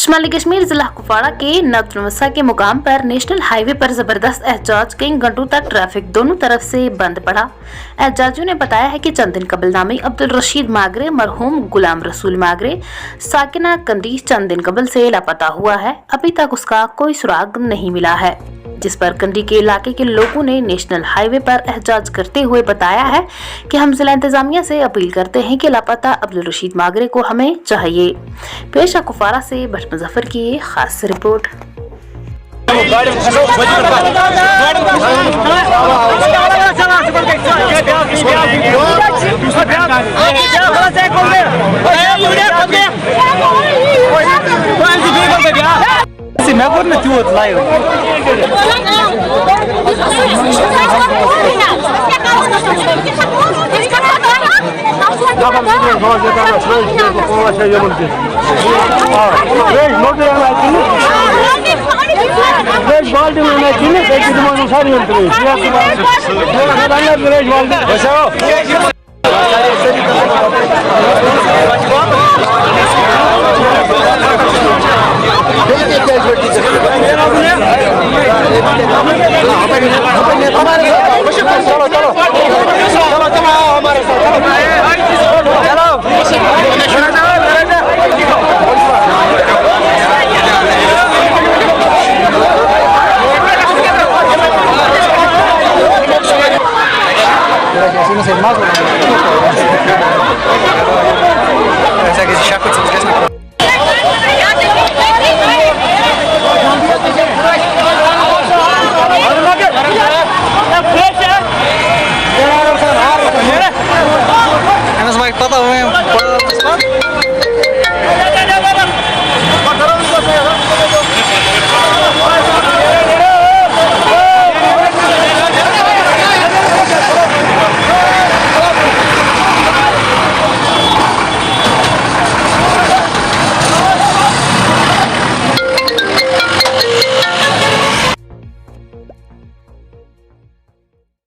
शुमाली कश्मीर जिला कुपवाड़ा के नवतमसा के मुकाम पर नेशनल हाईवे पर जबरदस्त एहतजाज कई घंटों तक ट्रैफिक दोनों तरफ से बंद पड़ा। एहतजाजियों ने बताया है कि चंद दिन कबल नामी अब्दुल रशीद मागरे मरहूम गुलाम रसूल मागरे साकिना कंदी चंद दिन कबल से लापता हुआ है। अभी तक उसका कोई सुराग नहीं मिला है, जिस पर कंडी के इलाके के लोगों ने नेशनल हाईवे पर एहतजाज करते हुए बताया है कि हम जिला इंतजामिया से अपील करते हैं कि लापता अब्दुल रशीद मागरे को हमें चाहिए। पेश है कुपवाड़ा से भट्ट मुजफ्फर की ये खास रिपोर्ट। मैं बोल ना क्यों लाए पता हुए